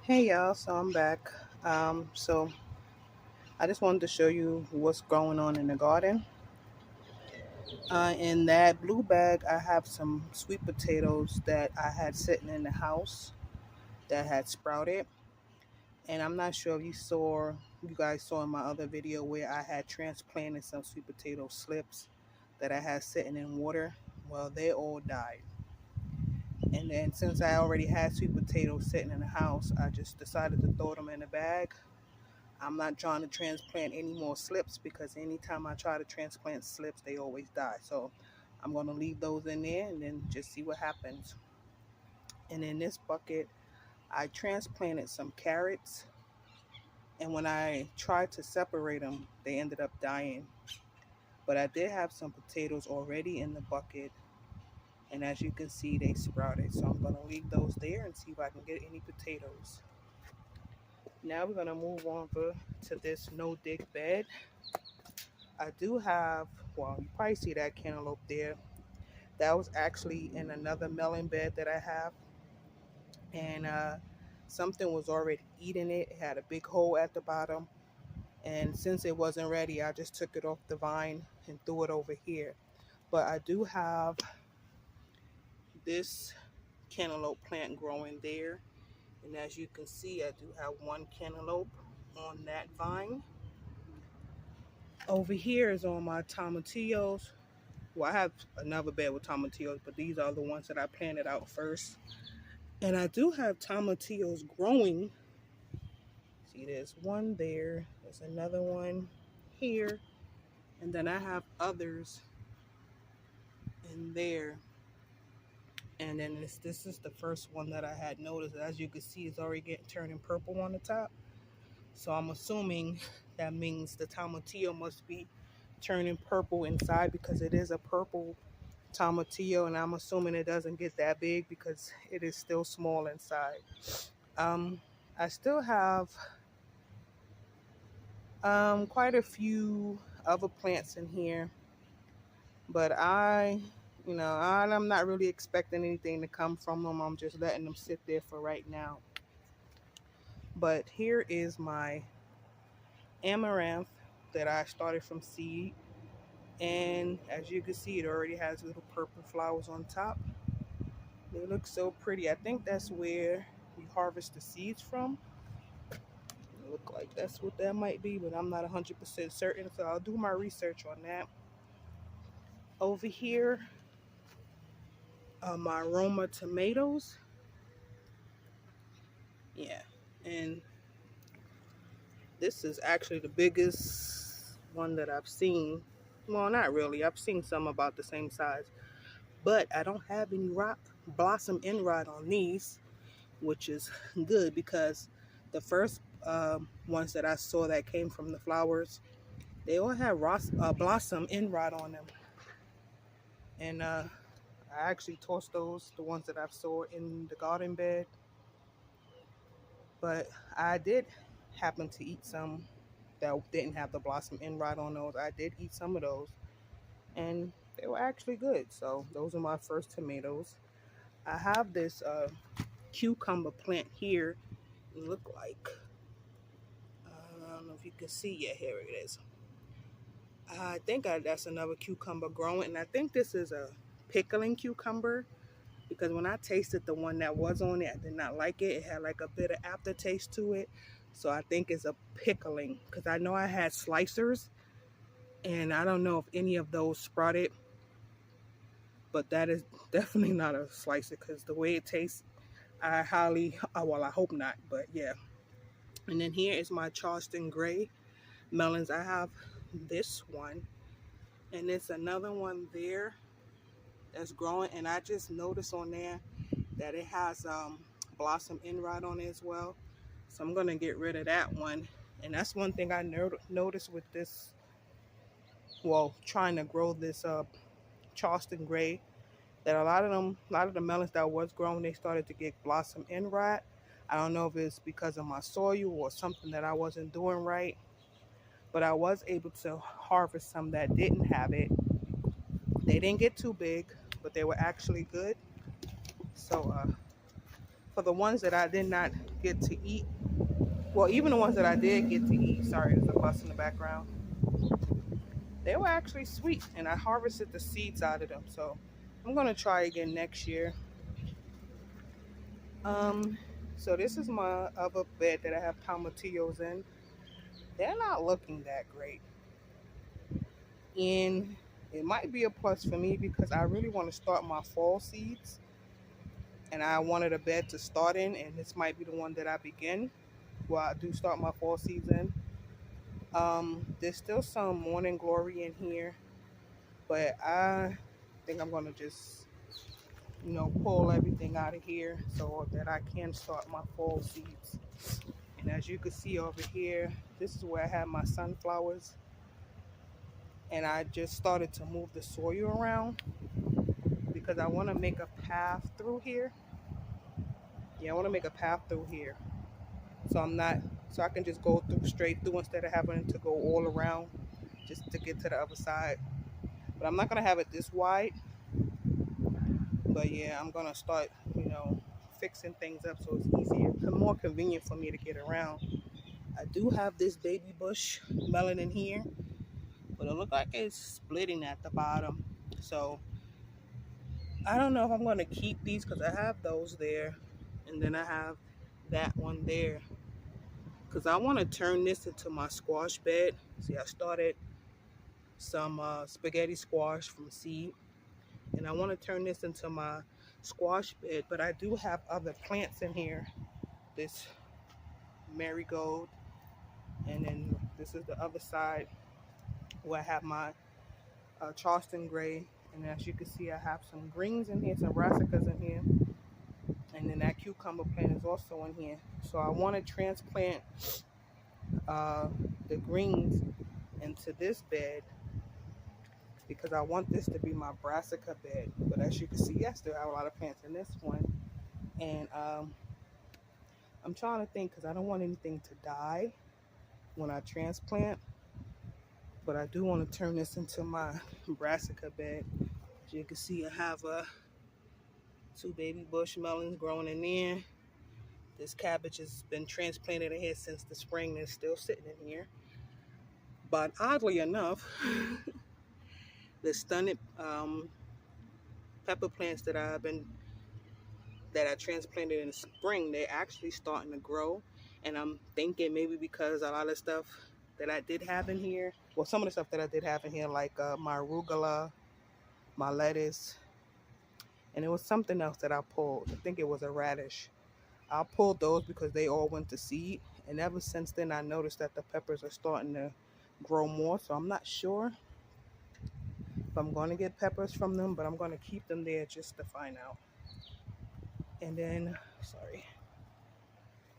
Hey y'all, so I'm back. So I just wanted to show you what's going on in the garden. In that blue bag, I have some sweet potatoes that I had sitting in the house that had sprouted. And I'm not sure if you guys saw in my other video where I had transplanted some sweet potato slips that I had sitting in water. Well, they all died. And then since I already had sweet potatoes sitting in the house, I just decided to throw them in a bag. I'm not trying to transplant any more slips because anytime I try to transplant slips, they always die. So I'm going to leave those in there and then just see what happens. And in this bucket, I transplanted some carrots. And when I tried to separate them, they ended up dying. But I did have some potatoes already in the bucket. And as you can see, they sprouted. So I'm going to leave those there and see if I can get any potatoes. Now we're going to move over to this no-dig bed. I do have, well, you probably see that cantaloupe there. That was actually in another melon bed that I have. And something was already eating it. It had a big hole at the bottom. And since it wasn't ready, I just took it off the vine and threw it over here. But I do have this cantaloupe plant growing there. And as you can see, I do have one cantaloupe on that vine. Over here is on my tomatillos. Well, I have another bed with tomatillos, but these are the ones that I planted out first. And I do have tomatillos growing. See, there's one there. There's another one here. And then I have others in there. And then this is the first one that I had noticed. As you can see, it's already getting turning purple on the top. So I'm assuming that means the tomatillo must be turning purple inside because it is a purple tomatillo, and I'm assuming it doesn't get that big because it is still small inside. I still have quite a few other plants in here, but I'm not really expecting anything to come from them. I'm just letting them sit there for right now. But here is my amaranth that I started from seed, and as you can see, it already has little purple flowers on top. They look so pretty. I think that's where you harvest the seeds from. It look like that's what that might be, but I'm not 100% certain, so I'll do my research on that. Over here, my Roma tomatoes. Yeah, and this is actually the biggest one that I've seen. Well, not really. I've seen some about the same size, but I don't have any rock blossom end rot on these, which is good because the first ones that I saw that came from the flowers, they all had blossom end rot on them. And I actually tossed those, the ones that I've saw in the garden bed. But I did happen to eat some that didn't have the blossom end rot on those. I did eat some of those, and they were actually good. So those are my first tomatoes. I have this cucumber plant here. It look like, I don't know if you can see yet. Here it is. I think that's another cucumber growing, and I think this is a pickling cucumber because when I tasted the one that was on it, I did not like it. It had like a bit of aftertaste to it. So I think it's a pickling because I know I had slicers and I don't know if any of those sprouted, but that is definitely not a slicer because the way it tastes, I hope not, but yeah. And then here is my Charleston Gray melons. I have this one and it's another one there that's growing, and I just noticed on there that it has blossom end rot on it as well. So I'm gonna get rid of that one. And that's one thing I noticed with this, well, trying to grow this Charleston Gray, that a lot of the melons that was growing, they started to get blossom end rot. I don't know if it's because of my soil or something that I wasn't doing right, but I was able to harvest some that didn't have it. They didn't get too big, but they were actually good. So for the ones that I did not get to eat, well, even the ones that I did get to eat, sorry, there's a bus in the background, they were actually sweet, and I harvested the seeds out of them. So I'm gonna try again next year. Um, so this is my other bed that I have tomatillos in. They're not looking that great, and it might be a plus for me because I really want to start my fall seeds, and I wanted a bed to start in, and this might be the one that I begin. Well, I do start my fall season. There's still some morning glory in here, but I think I'm gonna just, pull everything out of here so that I can start my fall seeds. And as you can see over here, this is where I have my sunflowers, and I just started to move the soil around because I want to make a path through here. Yeah, I want to make a path through here, so I can just go through straight through instead of having to go all around just to get to the other side. But I'm not gonna have it this wide. But yeah, I'm gonna start, fixing things up so it's easier and more convenient for me to get around. I do have this baby bush melon in here, but it looks like it's splitting at the bottom. So I don't know if I'm gonna keep these because I have those there, and then I have that one there. Because I want to turn this into my squash bed. See, I started some spaghetti squash from seed, and I want to turn this into my squash bed. But I do have other plants in here. This marigold, and then this is the other side where I have my Charleston gray, and as you can see I have some greens in here, some brassicas in here, and then that cucumber plant is also in here. So I want to transplant uh, the greens into this bed because I want this to be my brassica bed. But as you can see, I still have a lot of plants in this one, and I'm trying to think because I don't want anything to die when I transplant. But I do want to turn this into my brassica bed. As you can see, I have two baby bush melons growing in there. This cabbage has been transplanted in here since the spring and it's still sitting in here. But oddly enough, the stunted pepper plants that I transplanted in the spring, they're actually starting to grow. And I'm thinking maybe because a lot of stuff that I did have in here, well, some of the stuff that I did have in here, like my arugula, my lettuce, and it was something else that I pulled. I think it was a radish. I pulled those because they all went to seed, and ever since then I noticed that the peppers are starting to grow more. So I'm not sure if I'm going to get peppers from them, but I'm going to keep them there just to find out. And then, sorry,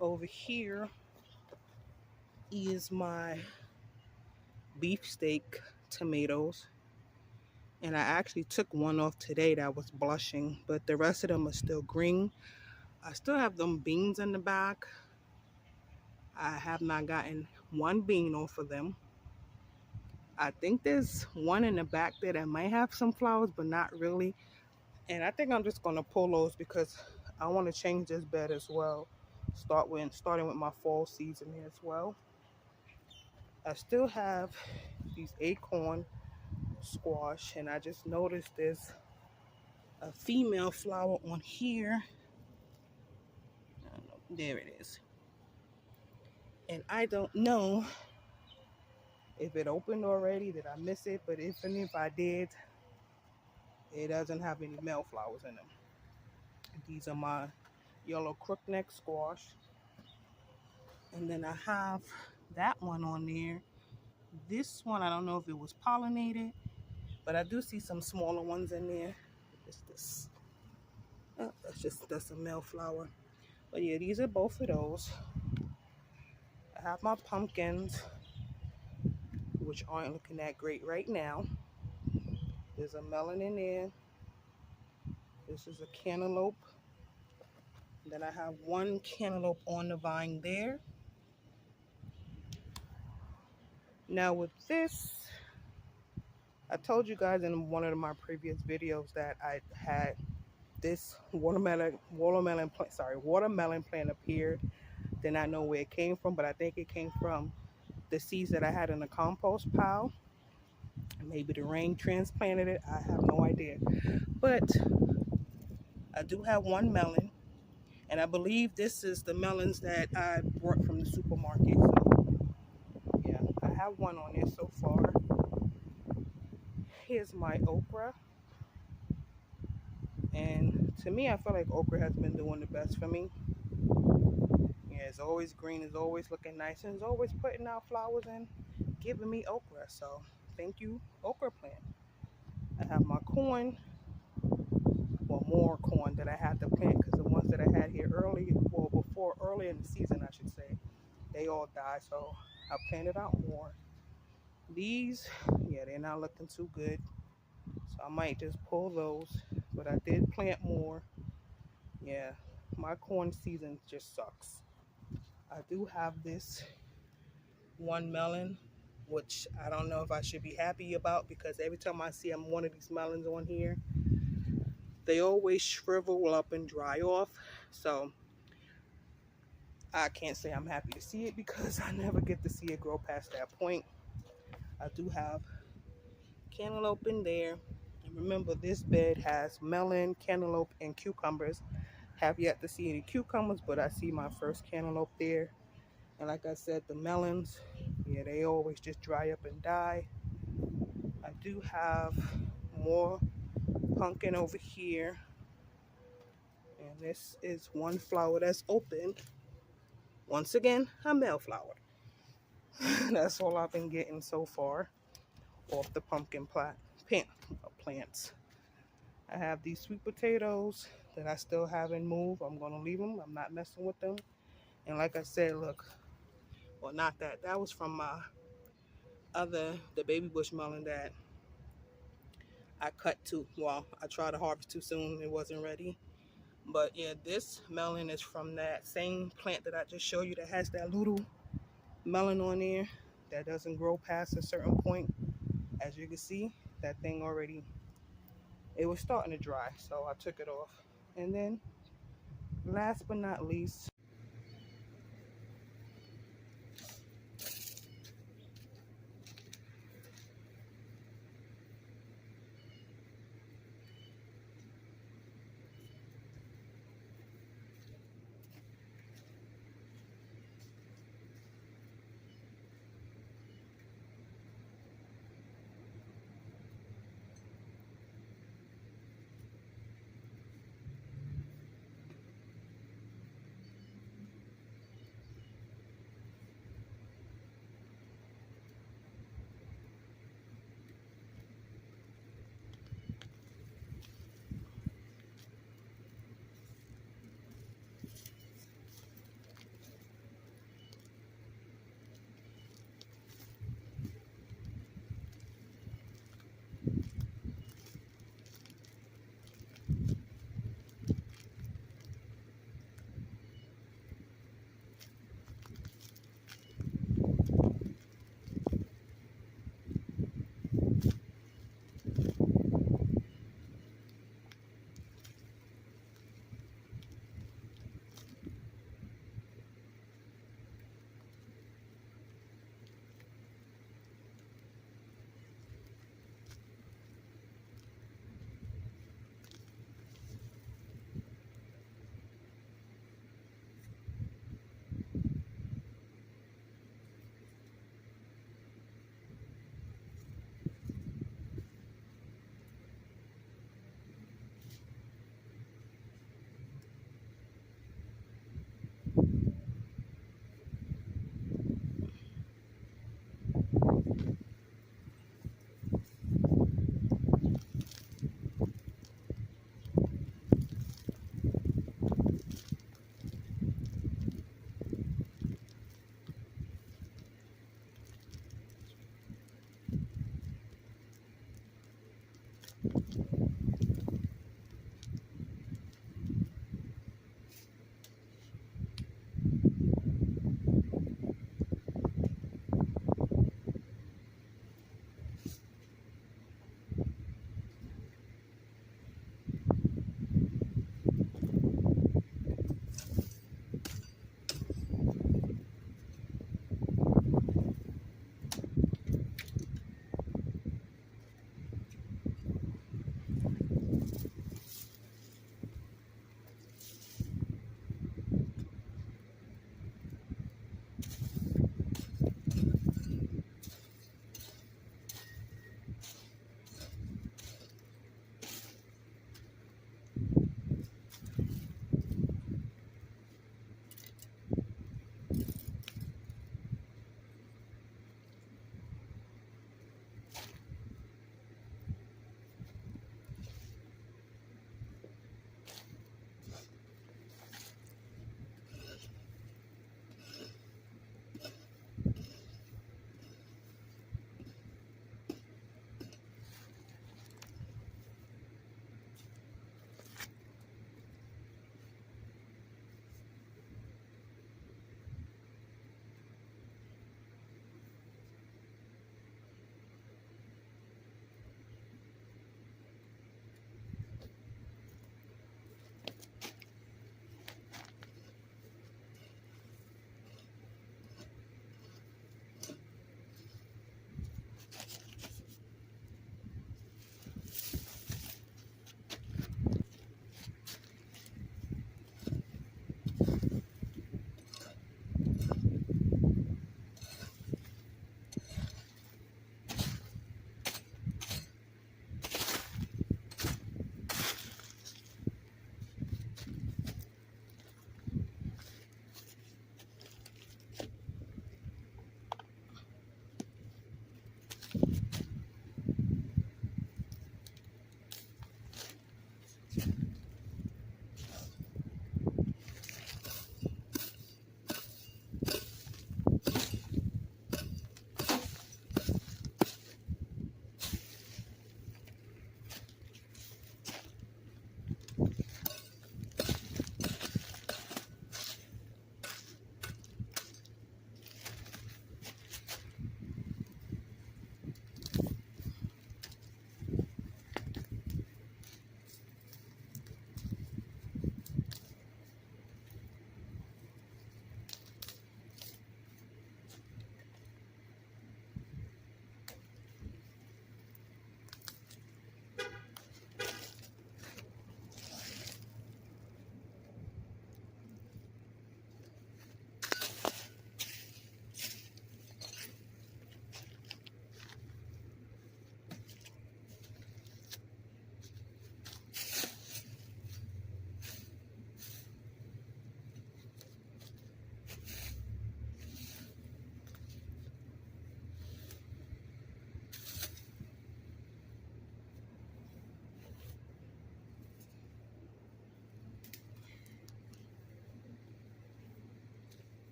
over here is my beefsteak tomatoes, and I actually took one off today that was blushing, but the rest of them are still green. I still have them beans in the back. I have not gotten one bean off of them. I think there's one in the back there that might have some flowers, but not really. And I think I'm just gonna pull those because I want to change this bed as well. Starting with my fall season here as well. I still have these acorn squash, and I just noticed there's a female flower on here. I don't know, there it is. And I don't know if it opened already. Did I miss it? But even if I did, it doesn't have any male flowers in them. These are my yellow crookneck squash. And then I have that one on there. This one, I don't know if it was pollinated, but I do see some smaller ones in there. It's this. Oh, that's a male flower. But yeah, these are both of those. I have my pumpkins, which aren't looking that great right now. There's a melon in there. This is a cantaloupe. Then I have one cantaloupe on the vine there. Now with this, I told you guys in one of my previous videos that I had this watermelon plant appeared. did not know where it came from, but I think it came from the seeds that I had in the compost pile. Maybe the rain transplanted it. I have no idea. But I do have one melon, and I believe this is the melons that I brought from the supermarket. So yeah, I have one on there so far. Here's my okra. And to me, I feel like okra has been doing the best for me. Yeah, it's always green, it's always looking nice, and it's always putting out flowers and giving me okra. So thank you, okra plant. I have my corn, well, more corn that I had to plant because the ones that I had here early, well, before early in the season, I should say, they all died. So I planted out more. These, yeah, they're not looking too good. So I might just pull those. But I did plant more. Yeah, my corn season just sucks. I do have this one melon, which I don't know if I should be happy about because every time I see one of these melons on here, they always shrivel up and dry off. So I can't say I'm happy to see it because I never get to see it grow past that point. I do have cantaloupe in there. And remember, this bed has melon, cantaloupe, and cucumbers. Have yet to see any cucumbers, but I see my first cantaloupe there. And like I said, the melons, yeah, they always just dry up and die. I do have more pumpkin over here. And this is one flower that's open. Once again, a male flower. That's all I've been getting so far off the pumpkin plants. I have these sweet potatoes that I still haven't moved. I'm going to leave them. I'm not messing with them. And like I said, look, well, not that. That was from my the baby bush melon that I cut too. Well, I tried to harvest too soon. It wasn't ready. But yeah, this melon is from that same plant that I just showed you that has that little melon on there that doesn't grow past a certain point. As you can see, that thing already, it was starting to dry, so I took it off. And then last but not least,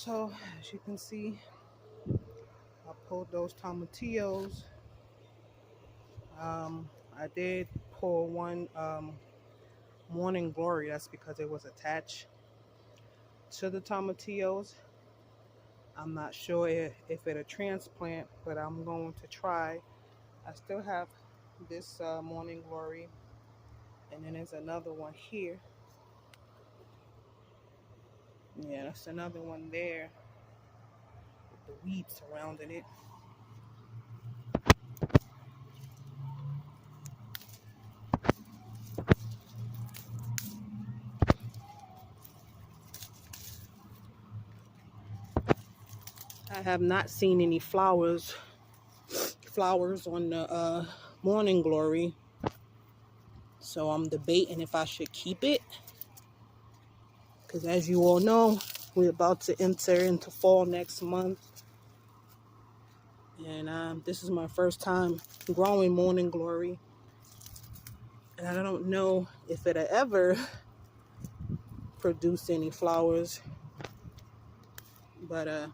So as you can see, I pulled those tomatillos. I did pull one Morning Glory. That's because it was attached to the tomatillos. I'm not sure if it'll transplant, but I'm going to try. I still have this Morning Glory, and then there's another one here. Yeah, that's another one there with the weeds surrounding it. I have not seen any flowers on the Morning Glory, so I'm debating if I should keep it, because as you all know, we're about to enter into fall next month, and this is my first time growing Morning Glory, and I don't know if it'll ever produce any flowers, but